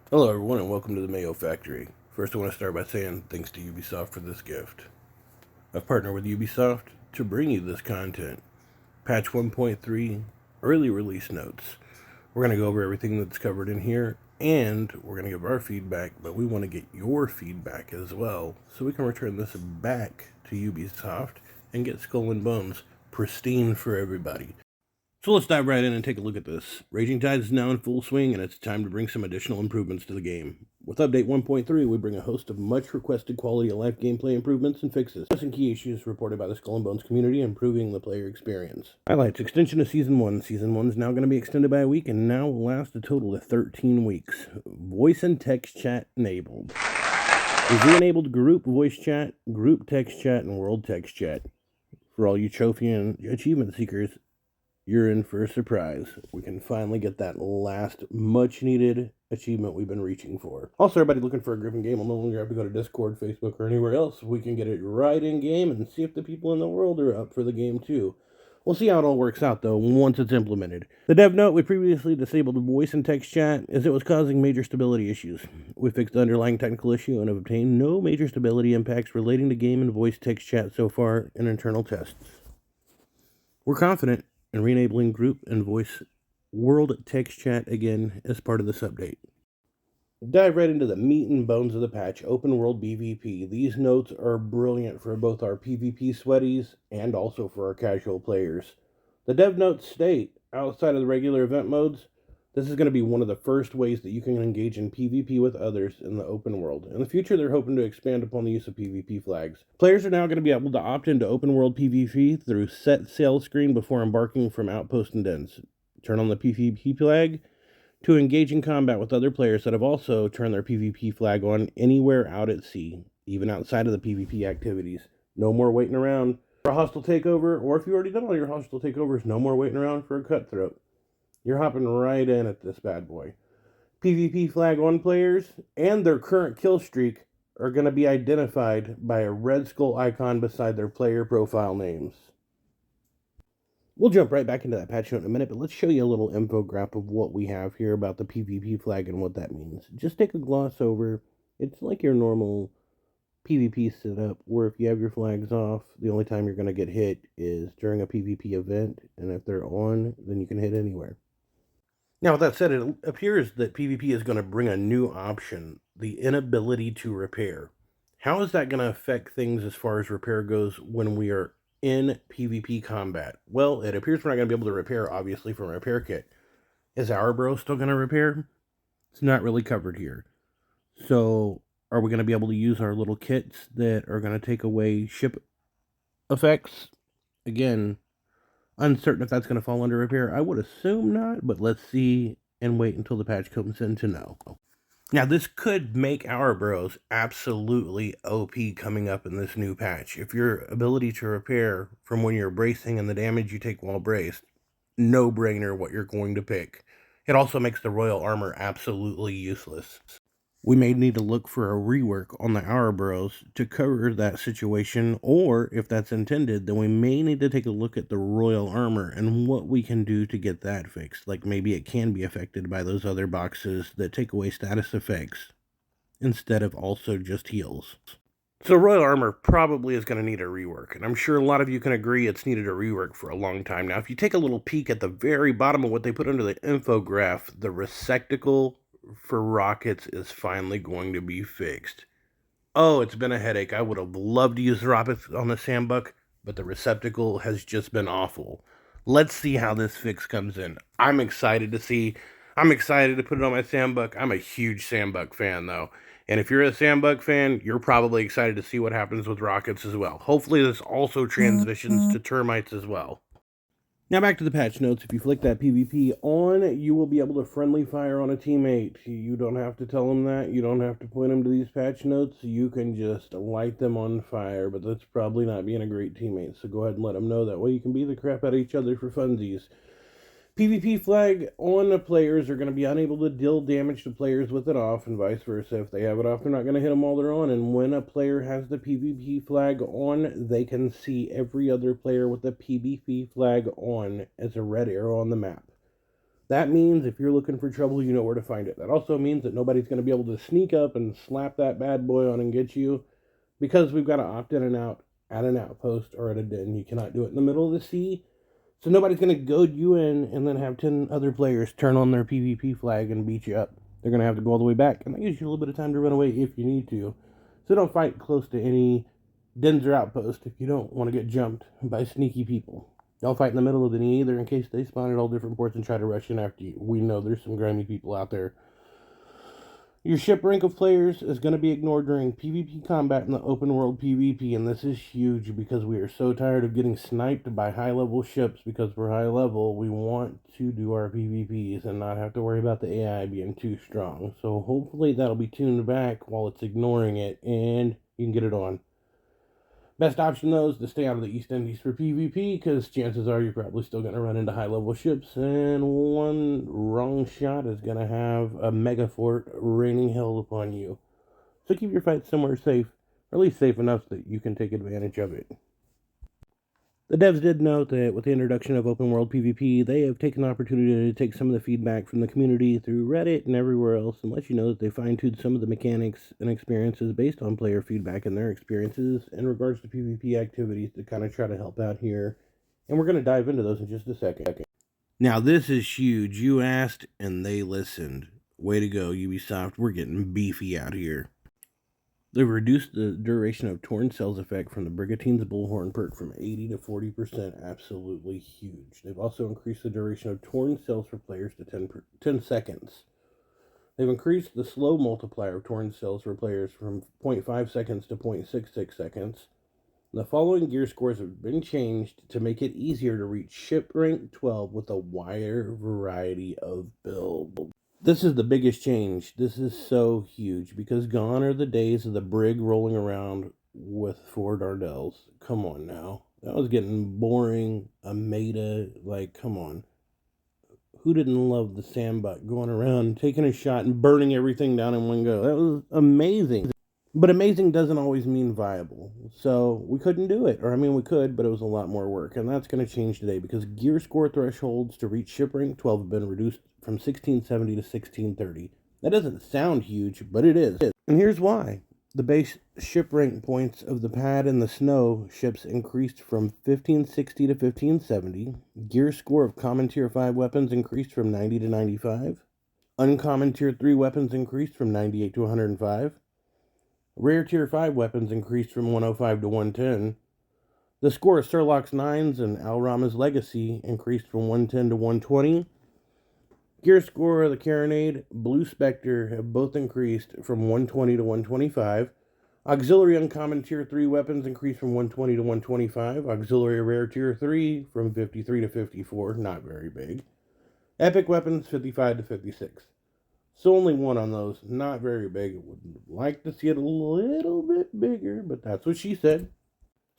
Hello everyone and welcome to the Mayo Factory. First I want to start by saying thanks to Ubisoft for this gift. I've partnered with Ubisoft to bring you this content. Patch 1.3 early release notes. We're going to go over everything that's covered in here and we're going to give our feedback, but we want to get your feedback as well so we can return this back to Ubisoft and get Skull and Bones pristine for everybody. So let's dive right in and take a look at this. Raging Tide is now in full swing, and it's time to bring some additional improvements to the game. With Update 1.3, we bring a host of much requested quality of life gameplay improvements and fixes, addressing key issues reported by the Skull and Bones community, improving the player experience. Highlights: extension of Season 1. Season 1 is now going to be extended by a week and now will last a total of 13 weeks. Voice and text chat enabled. Is enabled group voice chat, group text chat, and world text chat. For all you trophy and achievement seekers, you're in for a surprise. We can finally get that last much needed achievement we've been reaching for. Also, everybody looking for a gripping game will no longer have to go to Discord, Facebook, or anywhere else. We can get it right in game and see if the people in the world are up for the game too. We'll see how it all works out though once it's implemented. The dev note: we previously disabled voice and text chat as it was causing major stability issues. We fixed the underlying technical issue and have obtained no major stability impacts relating to game and voice text chat so far in internal tests. We're confident and re-enabling group and voice world text chat again as part of this update. Dive right into the meat and bones of the patch, open world PvP. These notes are brilliant for both our PvP sweaties and also for our casual players. The dev notes state, outside of the regular event modes, this is going to be one of the first ways that you can engage in PvP with others in the open world. In the future, they're hoping to expand upon the use of PvP flags. Players are now going to be able to opt into open world PvP through set sail screen before embarking from outpost and dens. Turn on the PvP flag to engage in combat with other players that have also turned their PvP flag on anywhere out at sea, even outside of the PvP activities. No more waiting around for a hostile takeover, or if you already done all your hostile takeovers, no more waiting around for a cutthroat. You're hopping right in at this bad boy. PvP flag on players and their current kill streak are going to be identified by a red skull icon beside their player profile names. We'll jump right back into that patch note in a minute, but let's show you a little infographic of what we have here about the PvP flag and what that means. Just take a gloss over. It's like your normal PvP setup, where if you have your flags off, the only time you're going to get hit is during a PvP event, and if they're on, then you can hit anywhere. Now, with that said, it appears that PvP is going to bring a new option, the inability to repair. How is that going to affect things as far as repair goes when we are in PvP combat? Well, it appears we're not going to be able to repair, obviously, from a repair kit. Is our bro still going to repair? It's not really covered here. So, are we going to be able to use our little kits that are going to take away ship effects? Again, uncertain if that's going to fall under repair. I would assume not, but let's see and wait until the patch comes in to know. Now, this could make our bros absolutely OP coming up in this new patch. If your ability to repair from when you're bracing and the damage you take while braced, no-brainer what you're going to pick. It also makes the royal armor absolutely useless. We may need to look for a rework on the Hour Bros to cover that situation, or if that's intended, then we may need to take a look at the Royal Armor and what we can do to get that fixed. Like maybe it can be affected by those other boxes that take away status effects instead of also just heals. So Royal Armor probably is going to need a rework, and I'm sure a lot of you can agree it's needed a rework for a long time now. If you take a little peek at the very bottom of what they put under the infograph, the receptacle for rockets is finally going to be fixed. Oh, it's been a headache. I would have loved to use the rockets on the sandbuck, but the receptacle has just been awful. Let's see how this fix comes in. I'm excited to put it on my sandbuck. I'm a huge sandbuck fan, though. And if you're a sandbuck fan, you're probably excited to see what happens with rockets as well. Hopefully this also transitions to termites as well. Now back to the patch notes. If you flick that PvP on, you will be able to friendly fire on a teammate. You don't have to tell them that. You don't have to point them to these patch notes. You can just light them on fire, but that's probably not being a great teammate. So go ahead and let them know. That way you can beat the crap out of each other for funsies. PvP flag on the players are going to be unable to deal damage to players with it off, and vice versa. If they have it off, they're not going to hit them while they're on. And when a player has the PvP flag on, they can see every other player with the PvP flag on as a red arrow on the map. That means if you're looking for trouble, you know where to find it. That also means that nobody's going to be able to sneak up and slap that bad boy on and get you, because we've got to opt in and out at an outpost or at a den. You cannot do it in the middle of the sea. So nobody's going to goad you in and then have 10 other players turn on their PvP flag and beat you up. They're going to have to go all the way back. And that gives you a little bit of time to run away if you need to. So don't fight close to any dens or outposts if you don't want to get jumped by sneaky people. Don't fight in the middle of any either, in case they spawn at all different ports and try to rush in after you. We know there's some grimy people out there. Your ship rank of players is going to be ignored during PvP combat in the open world PvP, and this is huge because we are so tired of getting sniped by high level ships. Because we're high level, we want to do our PvPs and not have to worry about the AI being too strong. So hopefully that'll be tuned back while it's ignoring it, and you can get it on. Best option, though, is to stay out of the East Indies for PvP, because chances are you're probably still going to run into high-level ships, and one wrong shot is going to have a mega fort raining hell upon you. So keep your fight somewhere safe, or at least safe enough that you can take advantage of it. The devs did note that with the introduction of open world PvP, they have taken the opportunity to take some of the feedback from the community through Reddit and everywhere else and let you know that they fine-tuned some of the mechanics and experiences based on player feedback and their experiences in regards to PvP activities to kind of try to help out here. And we're going to dive into those in just a second. Now, this is huge. You asked and they listened. Way to go, Ubisoft. We're getting beefy out here. They've reduced the duration of Torn Cells effect from the Brigantine's Bullhorn perk from 80 to 40%. Absolutely huge. They've also increased the duration of Torn Cells for players to 10 seconds. They've increased the slow multiplier of Torn Cells for players from 0.5 seconds to 0.66 seconds. The following gear scores have been changed to make it easier to reach ship rank 12 with a wider variety of builds. This is the biggest change. This is so huge because gone are the days of the brig rolling around with 4 Dardells. Come on now. That was getting boring. A meta, like, come on. Who didn't love the sandbutt going around, taking a shot and burning everything down in one go? That was amazing. But amazing doesn't always mean viable. So we couldn't do it. Or, I mean, we could, but it was a lot more work. And that's going to change today because gear score thresholds to reach ship rank 12 have been reduced from 1670 to 1630. That doesn't sound huge, but it is. And here's why. The base ship rank points of the pad and the snow ships increased from 1560 to 1570. Gear score of common tier 5 weapons increased from 90 to 95. Uncommon tier 3 weapons increased from 98 to 105. Rare tier 5 weapons increased from 105 to 110. The score of Surloc's 9s and Alrama's Legacy increased from 110 to 120. Gear score of the Carronade, Blue Spectre have both increased from 120 to 125. Auxiliary Uncommon Tier 3 weapons increased from 120 to 125. Auxiliary Rare Tier 3 from 53 to 54, not very big. Epic weapons 55 to 56. So only one on those, not very big. Would like to see it a little bit bigger, but that's what she said.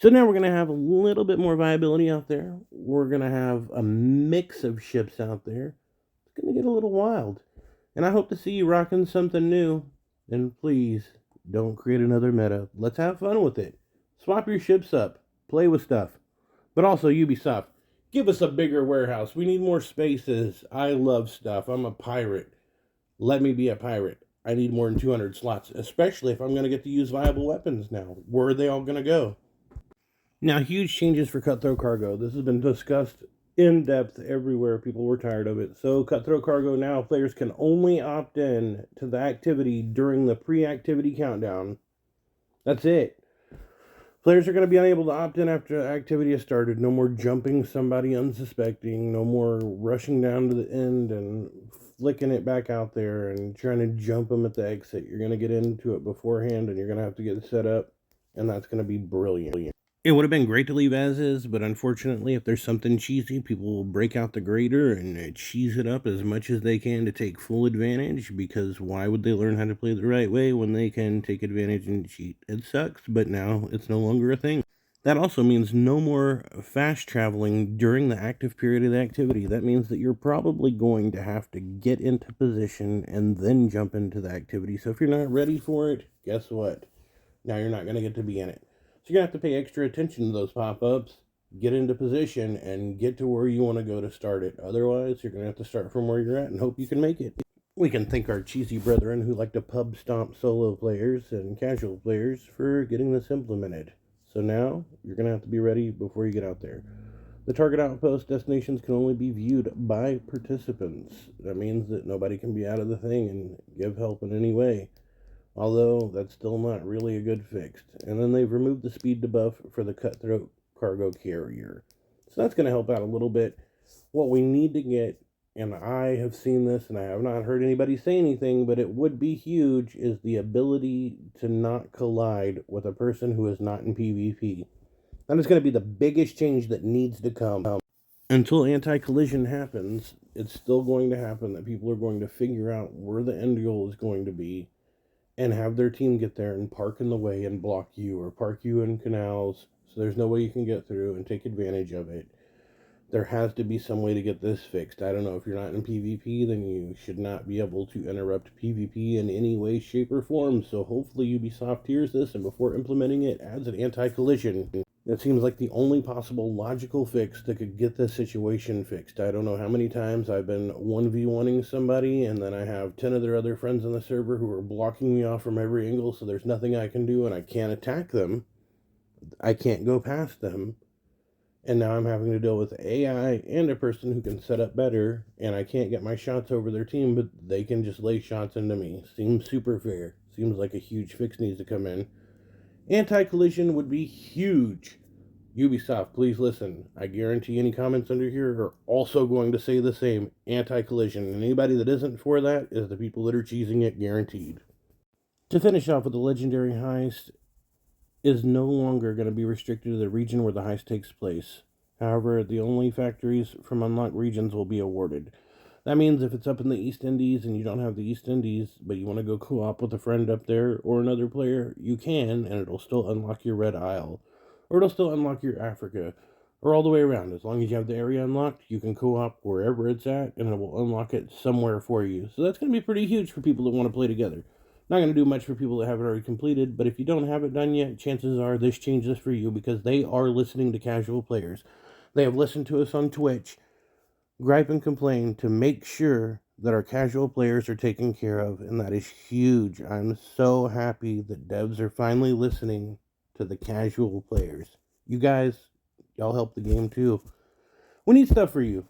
So now we're going to have a little bit more viability out there. We're going to have a mix of ships out there. It's going to get a little wild. And I hope to see you rocking something new. And please, don't create another meta. Let's have fun with it. Swap your ships up. Play with stuff. But also, Ubisoft, give us a bigger warehouse. We need more spaces. I love stuff. I'm a pirate. Let me be a pirate. I need more than 200 slots, especially if I'm going to get to use viable weapons now. Where are they all going to go? Now, huge changes for Cutthroat Cargo. This has been discussed in depth everywhere. People were tired of it. So, Cutthroat Cargo now, players can only opt in to the activity during the pre-activity countdown. That's it. Players are going to be unable to opt in after the activity has started. No more jumping somebody unsuspecting. No more rushing down to the end and flicking it back out there and trying to jump them at the exit. You're going to get into it beforehand and you're going to have to get set up. And that's going to be brilliant. It would have been great to leave as is, but unfortunately, if there's something cheesy, people will break out the grater and cheese it up as much as they can to take full advantage, because why would they learn how to play the right way when they can take advantage and cheat? It sucks, but now it's no longer a thing. That also means no more fast traveling during the active period of the activity. That means that you're probably going to have to get into position and then jump into the activity. So if you're not ready for it, guess what? Now you're not going to get to be in it. So you're going to have to pay extra attention to those pop-ups get into position and get to where you want to go to start it. Otherwise, you're going to have to start from where you're at and hope you can make it. We can thank our cheesy brethren who like to pub stomp solo players and casual players for getting this implemented. So now, you're going to have to be ready before you get out there. The target outpost destinations can only be viewed by participants. That means that nobody can be out of the thing and give help in any way. Although, that's still not really a good fix. And then they've removed the speed debuff for the cutthroat cargo carrier. So that's going to help out a little bit. What we need to get, and I have seen this and I have not heard anybody say anything, but it would be huge, is the ability to not collide with a person who is not in PvP. That is going to be the biggest change that needs to come. Until anti-collision happens, it's still going to happen that people are going to figure out where the end goal is going to be and have their team get there and park in the way and block you or park you in canals so there's no way you can get through and take advantage of it. There has to be some way to get this fixed. I don't know, if you're not in PvP, then you should not be able to interrupt PvP in any way, shape, or form. So hopefully Ubisoft hears this and before implementing it adds an anti-collision. That seems like the only possible logical fix that could get this situation fixed. I don't know how many times I've been 1v1ing somebody and then I have 10 of their other friends on the server who are blocking me off from every angle, so there's nothing I can do and I can't attack them. I can't go past them. And now I'm having to deal with AI and a person who can set up better, and I can't get my shots over their team, but they can just lay shots into me. Seems super fair. Seems like a huge fix needs to come in. Anti-collision would be huge. Ubisoft, please listen. I guarantee any comments under here are also going to say the same. Anti-collision. And anybody that isn't for that is the people that are cheesing it, guaranteed. To finish off with the legendary heist, is no longer going to be restricted to the region where the heist takes place. However, the only factories from unlocked regions will be awarded. That means if it's up in the East Indies and you don't have the East Indies, but you want to go co-op with a friend up there or another player, you can, and it'll still unlock your Red Isle. Or it'll still unlock your Africa. Or all the way around. As long as you have the area unlocked, you can co-op wherever it's at, and it will unlock it somewhere for you. So that's going to be pretty huge for people that want to play together. Not going to do much for people that have it already completed, but if you don't have it done yet, chances are this changes for you because they are listening to casual players. They have listened to us on Twitch, gripe and complain to make sure that our casual players are taken care of, and that is huge. I'm so happy that devs are finally listening to the casual players. You guys, y'all help the game too. We need stuff for you.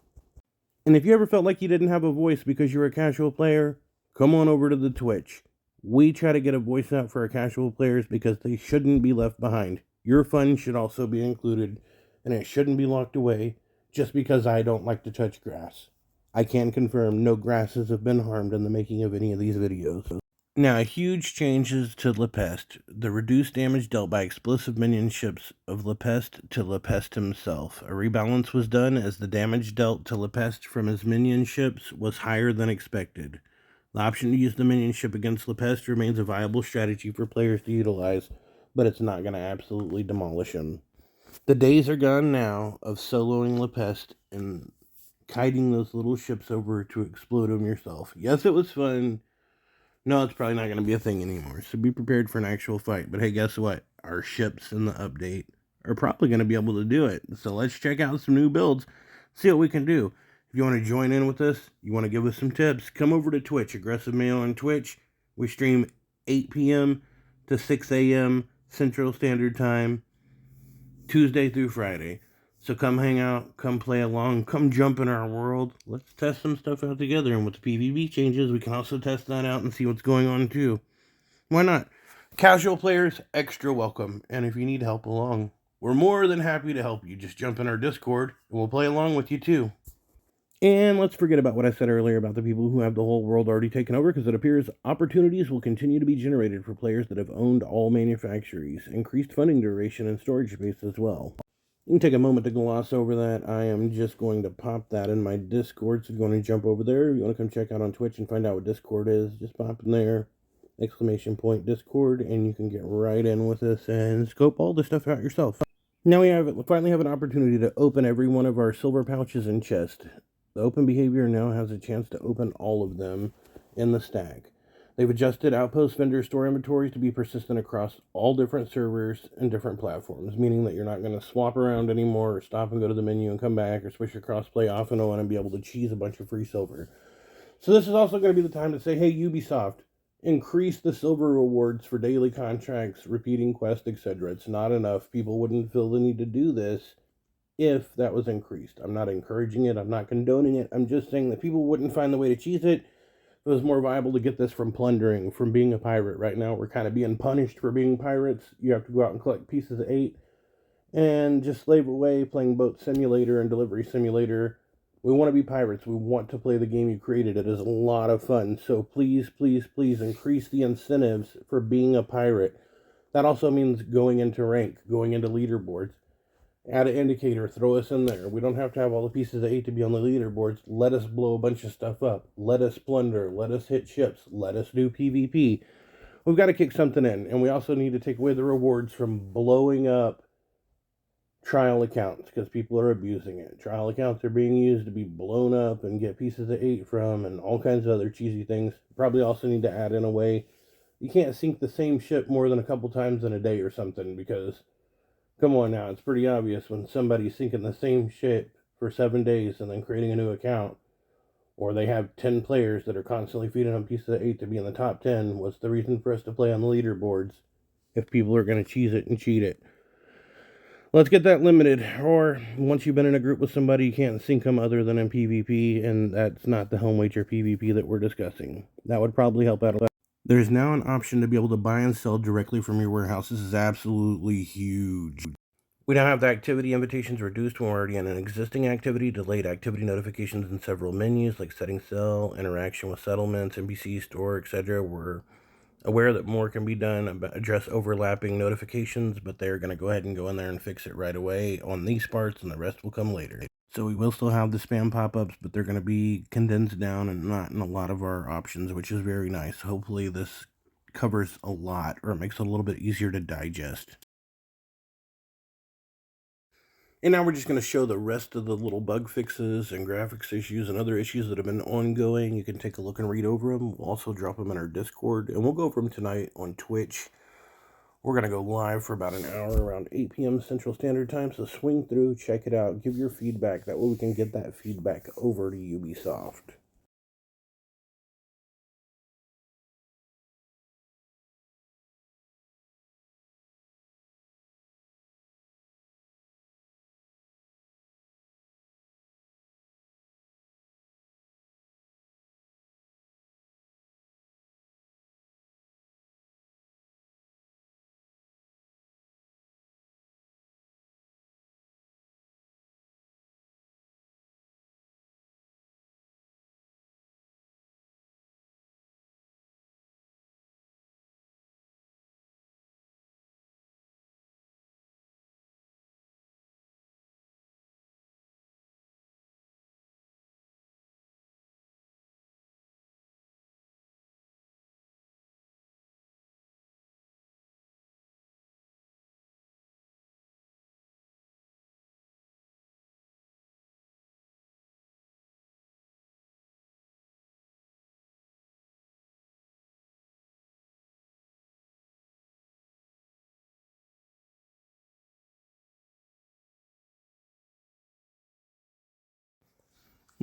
And if you ever felt like you didn't have a voice because you're a casual player, come on over to the Twitch. We try to get a voice out for our casual players because they shouldn't be left behind. Your fun should also be included, and it shouldn't be locked away just because I don't like to touch grass. I can confirm no grasses have been harmed in the making of any of these videos. Now, huge changes to Lepest. The reduced damage dealt by explosive minion ships of Lepest to Lepest himself. A rebalance was done as the damage dealt to Lepest from his minion ships was higher than expected. The option to use the minion ship against Lepest remains a viable strategy for players to utilize, but it's not going to absolutely demolish him. The days are gone now of soloing Lepest and kiting those little ships over to explode them yourself. Yes, it was fun. No, it's probably not going to be a thing anymore, so be prepared for an actual fight. But hey, guess what? Our ships in the update are probably going to be able to do it. So let's check out some new builds, see what we can do. If you want to join in with us, you want to give us some tips, come over to Twitch, Aggressive Mail on Twitch. We stream 8 p.m. to 6 a.m. Central Standard Time, Tuesday through Friday. So come hang out, come play along, come jump in our world. Let's test some stuff out together. And with the PvP changes, we can also test that out and see what's going on too. Why not? Casual players, extra welcome. And if you need help along, we're more than happy to help you. Just jump in our Discord and we'll play along with you too. And let's forget about what I said earlier about the people who have the whole world already taken over, because it appears opportunities will continue to be generated for players that have owned all manufactories. Increased funding duration and storage space as well. You can take a moment to gloss over that. I am just going to pop that in my Discord, so if you want to jump over there, if you want to come check out on Twitch and find out what Discord is, just pop in there, !, Discord, and you can get right in with us and scope all this stuff out yourself. Now we finally have an opportunity to open every one of our silver pouches and chest. The open behavior now has a chance to open all of them in the stack. They've adjusted Outpost vendor store inventories to be persistent across all different servers and different platforms, meaning that you're not going to swap around anymore or stop and go to the menu and come back or switch your crossplay off and on and be able to cheese a bunch of free silver. So this is also going to be the time to say, hey, Ubisoft, increase the silver rewards for daily contracts, repeating quests, etc. It's not enough. People wouldn't feel the need to do this if that was increased. I'm not encouraging it. I'm not condoning it. I'm just saying that people wouldn't find the way to cheese it. It was more viable to get this from plundering, from being a pirate. Right now, we're kind of being punished for being pirates. You have to go out and collect pieces of 8 and just slave away playing Boat Simulator and Delivery Simulator. We want to be pirates. We want to play the game you created. It is a lot of fun. So please, please, please increase the incentives for being a pirate. That also means going into rank, going into leaderboards. Add an indicator, throw us in there. We don't have to have all the pieces of 8 to be on the leaderboards. Let us blow a bunch of stuff up. Let us plunder. Let us hit ships. Let us do PvP. We've got to kick something in. And we also need to take away the rewards from blowing up trial accounts because people are abusing it. Trial accounts are being used to be blown up and get pieces of 8 from and all kinds of other cheesy things. Probably also need to add in a way you can't sink the same ship more than a couple times in a day or something because come on now, it's pretty obvious when somebody's sinking the same ship for 7 days and then creating a new account, or they have 10 players that are constantly feeding them pieces of 8 to be in the top 10. What's the reason for us to play on the leaderboards if people are going to cheese it and cheat it? Let's get that limited, or once you've been in a group with somebody, you can't sync them other than in PvP, and that's not the home wager PvP that we're discussing. That would probably help out a lot. There's now an option to be able to buy and sell directly from your warehouse. This is absolutely huge. We now have the activity invitations reduced when we're already in an existing activity, delayed activity notifications in several menus like setting sell, interaction with settlements, NPC store, etc. We're aware that more can be done, address overlapping notifications, but they're going to go ahead and go in there and fix it right away on these parts, and the rest will come later. So we will still have the spam pop-ups, but they're going to be condensed down and not in a lot of our options, which is very nice. Hopefully this covers a lot, or it makes it a little bit easier to digest. And now we're just going to show the rest of the little bug fixes and graphics issues and other issues that have been ongoing. You can take a look and read over them. We'll also drop them in our Discord, and we'll go over them tonight on Twitch. We're going to go live for about an hour around 8 p.m. Central Standard Time, so swing through, check it out, give your feedback. That way we can get that feedback over to Ubisoft.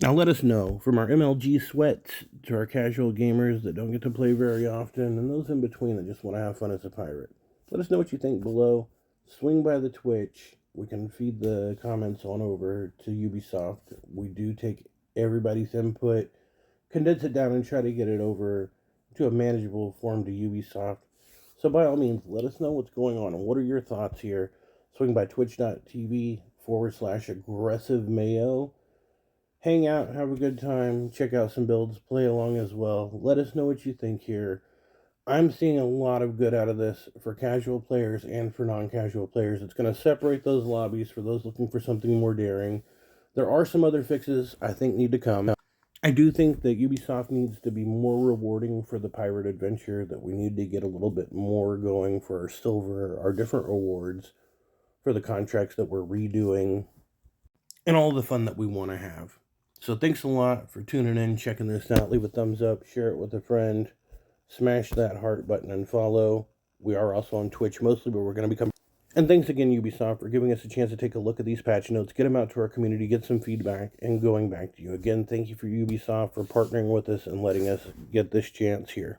Now let us know, from our MLG sweats to our casual gamers that don't get to play very often, and those in between that just want to have fun as a pirate. Let us know what you think below. Swing by the Twitch. We can feed the comments on over to Ubisoft. We do take everybody's input, condense it down, and try to get it over to a manageable form to Ubisoft. So by all means, let us know what's going on and what are your thoughts here. Swing by twitch.tv/aggressive mayo. Hang out, have a good time, check out some builds, play along as well. Let us know what you think here. I'm seeing a lot of good out of this for casual players and for non-casual players. It's going to separate those lobbies for those looking for something more daring. There are some other fixes I think need to come. I do think that Ubisoft needs to be more rewarding for the pirate adventure, that we need to get a little bit more going for our silver, our different rewards for the contracts that we're redoing, and all the fun that we want to have. So thanks a lot for tuning in, checking this out. Leave a thumbs up, share it with a friend. Smash that heart button and follow. We are also on Twitch mostly, but we're going to become... And thanks again, Ubisoft, for giving us a chance to take a look at these patch notes, get them out to our community, get some feedback, and going back to you. Again, thank you for Ubisoft for partnering with us and letting us get this chance here.